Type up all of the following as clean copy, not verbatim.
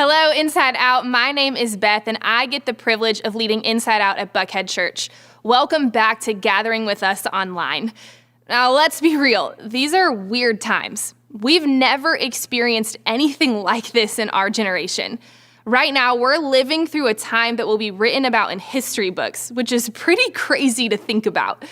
Hello, Inside Out. My name is Beth, and I get the privilege of leading Inside Out at Buckhead Church. Welcome back to gathering with us online. Now, let's be real. These are weird times. We've never experienced anything like this in our generation. Right now, we're living through a time that will be written about in history books, which is pretty crazy to think about.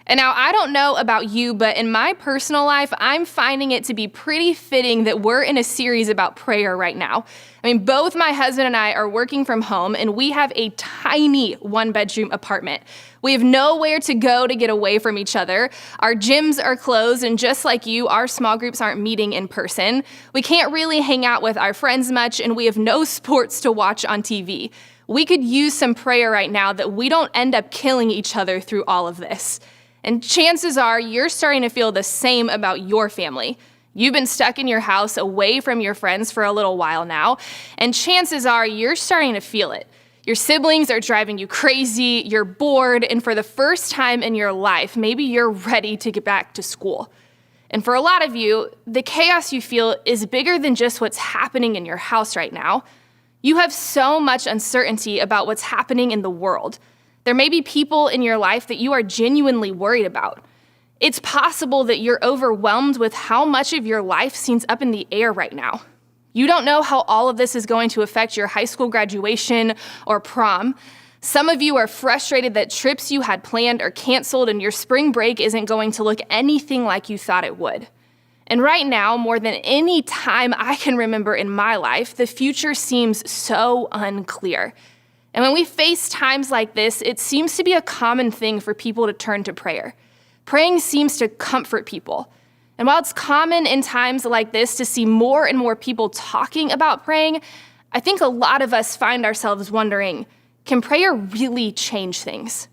And now, I don't know about you, but in my personal life, I'm finding it to be pretty fitting that we're in a series about prayer right now. Both my husband and I are working from home, and we have a tiny one-bedroom apartment. We have nowhere to go to get away from each other. Our gyms are closed, and just like you, our small groups aren't meeting in person. We can't really hang out with our friends much, and we have no sports to watch on TV. We could use some prayer right now that we don't end up killing each other through all of this. And chances are you're starting to feel the same about your family. You've been stuck in your house away from your friends for a little while now, and chances are you're starting to feel it. Your siblings are driving you crazy, you're bored, and for the first time in your life, maybe you're ready to get back to school. And for a lot of you, the chaos you feel is bigger than just what's happening in your house right now. You have so much uncertainty about what's happening in the world. There may be people in your life that you are genuinely worried about. It's possible that you're overwhelmed with how much of your life seems up in the air right now. You don't know how all of this is going to affect your high school graduation or prom. Some of you are frustrated that trips you had planned are canceled and your spring break isn't going to look anything like you thought it would. And right now, more than any time I can remember in my life, the future seems so unclear. And when we face times like this, it seems to be a common thing for people to turn to prayer. Praying seems to comfort people. And while it's common in times like this to see more and more people talking about praying, I think a lot of us find ourselves wondering, can prayer really change things?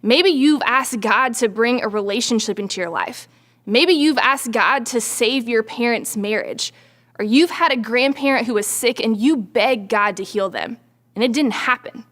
Maybe you've asked God to bring a relationship into your life. Maybe you've asked God to save your parents' marriage. Or you've had a grandparent who was sick and you begged God to heal them, and it didn't happen.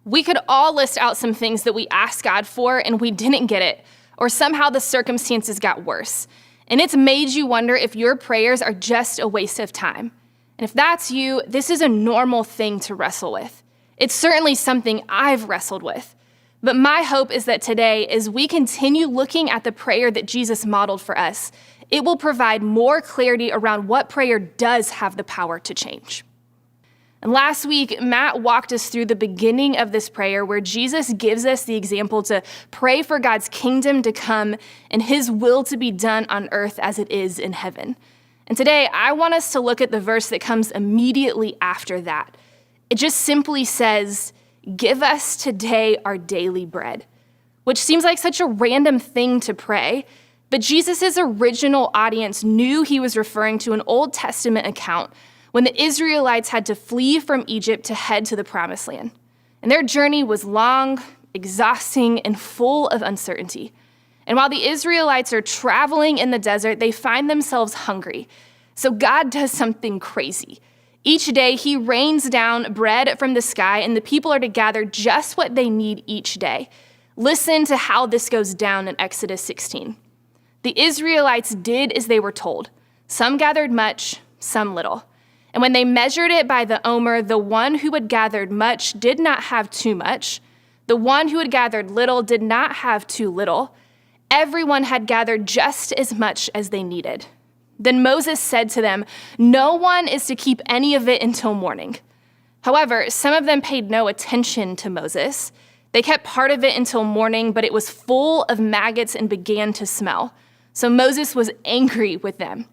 We could all list out some things that we asked God for and we didn't get it, or somehow the circumstances got worse. And it's made you wonder if your prayers are just a waste of time. And if that's you, this is a normal thing to wrestle with. It's certainly something I've wrestled with. But my hope is that today, as we continue looking at the prayer that Jesus modeled for us, it will provide more clarity around what prayer does have the power to change. And last week, Matt walked us through the beginning of this prayer where Jesus gives us the example to pray for God's kingdom to come and his will to be done on earth as it is in heaven. And today, I want us to look at the verse that comes immediately after that. It just simply says, "Give us today our daily bread," which seems like such a random thing to pray, but Jesus' original audience knew he was referring to an Old Testament account when the Israelites had to flee from Egypt to head to the Promised Land. And their journey was long, exhausting, and full of uncertainty. And while the Israelites are traveling in the desert, they find themselves hungry. So God does something crazy. Each day, he rains down bread from the sky, and the people are to gather just what they need each day. Listen to how this goes down in Exodus 16. The Israelites did as they were told. Some gathered much, some little. And when they measured it by the omer, the one who had gathered much did not have too much. The one who had gathered little did not have too little. Everyone had gathered just as much as they needed. Then Moses said to them, "No one is to keep any of it until morning." However, some of them paid no attention to Moses. They kept part of it until morning, but it was full of maggots and began to smell. So Moses was angry with them.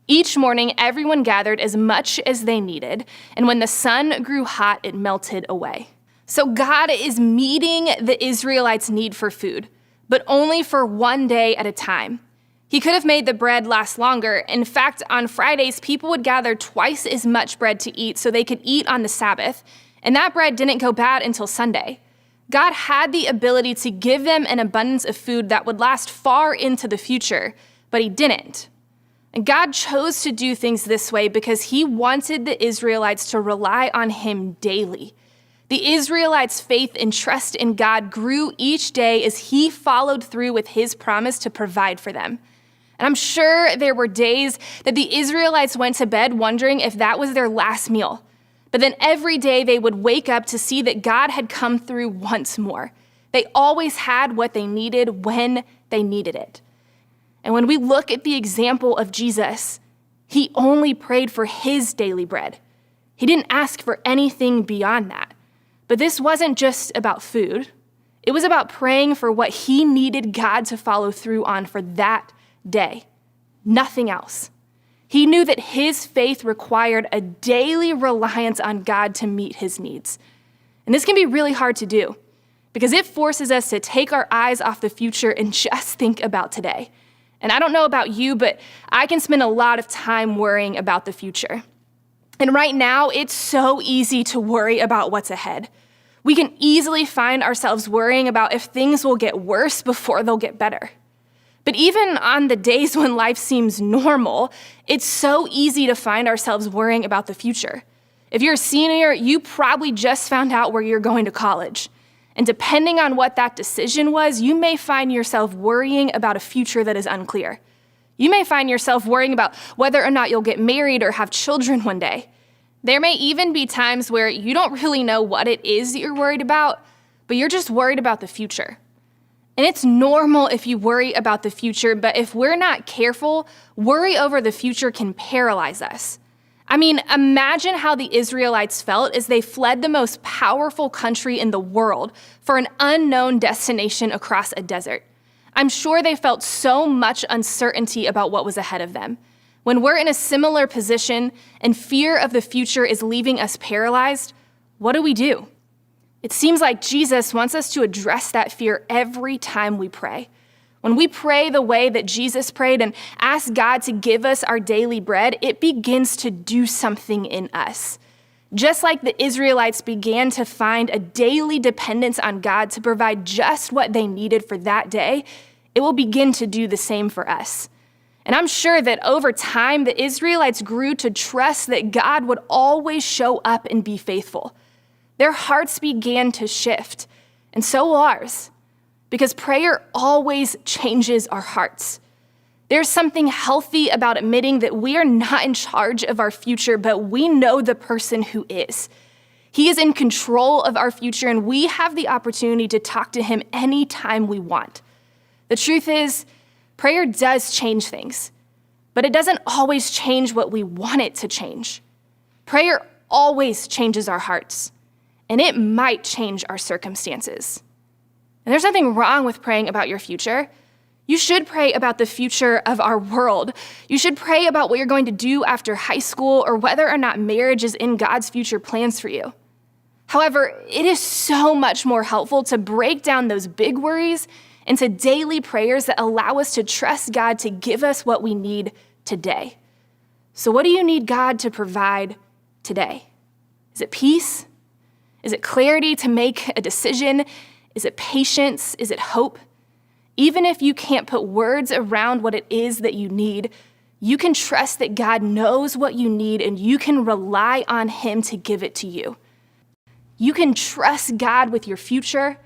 Each morning, everyone gathered as much as they needed, and when the sun grew hot, it melted away. So God is meeting the Israelites' need for food, but only for one day at a time. He could have made the bread last longer. In fact, on Fridays, people would gather twice as much bread to eat so they could eat on the Sabbath, and that bread didn't go bad until Sunday. God had the ability to give them an abundance of food that would last far into the future, but he didn't. And God chose to do things this way because he wanted the Israelites to rely on him daily. The Israelites' faith and trust in God grew each day as he followed through with his promise to provide for them. And I'm sure there were days that the Israelites went to bed wondering if that was their last meal. But then every day they would wake up to see that God had come through once more. They always had what they needed when they needed it. And when we look at the example of Jesus, he only prayed for his daily bread. He didn't ask for anything beyond that. But this wasn't just about food. It was about praying for what he needed God to follow through on for that day. Nothing else. He knew that his faith required a daily reliance on God to meet his needs. And this can be really hard to do because it forces us to take our eyes off the future and just think about today. And I don't know about you, but I can spend a lot of time worrying about the future. And right now, it's so easy to worry about what's ahead. We can easily find ourselves worrying about if things will get worse before they'll get better. But even on the days when life seems normal, it's so easy to find ourselves worrying about the future. If you're a senior, you probably just found out where you're going to college. And depending on what that decision was, you may find yourself worrying about a future that is unclear. You may find yourself worrying about whether or not you'll get married or have children one day. There may even be times where you don't really know what it is that you're worried about, but you're just worried about the future. And it's normal if you worry about the future, but if we're not careful, worry over the future can paralyze us. I mean, imagine how the Israelites felt as they fled the most powerful country in the world for an unknown destination across a desert. I'm sure they felt so much uncertainty about what was ahead of them. When we're in a similar position and fear of the future is leaving us paralyzed, what do? It seems like Jesus wants us to address that fear every time we pray. When we pray the way that Jesus prayed and ask God to give us our daily bread, it begins to do something in us. Just like the Israelites began to find a daily dependence on God to provide just what they needed for that day, it will begin to do the same for us. And I'm sure that over time, the Israelites grew to trust that God would always show up and be faithful. Their hearts began to shift, and so will ours. Because prayer always changes our hearts. There's something healthy about admitting that we are not in charge of our future, but we know the person who is. He is in control of our future, and we have the opportunity to talk to him anytime we want. The truth is, prayer does change things, but it doesn't always change what we want it to change. Prayer always changes our hearts, and it might change our circumstances. And there's nothing wrong with praying about your future. You should pray about the future of our world. You should pray about what you're going to do after high school or whether or not marriage is in God's future plans for you. However, it is so much more helpful to break down those big worries into daily prayers that allow us to trust God to give us what we need today. So what do you need God to provide today? Is it peace? Is it clarity to make a decision? Is it patience? Is it hope? Even if you can't put words around what it is that you need, you can trust that God knows what you need and you can rely on him to give it to you. You can trust God with your future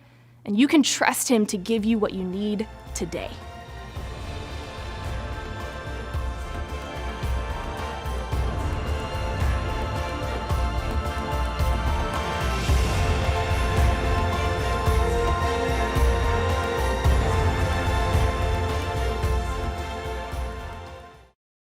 and you can trust him to give you what you need today.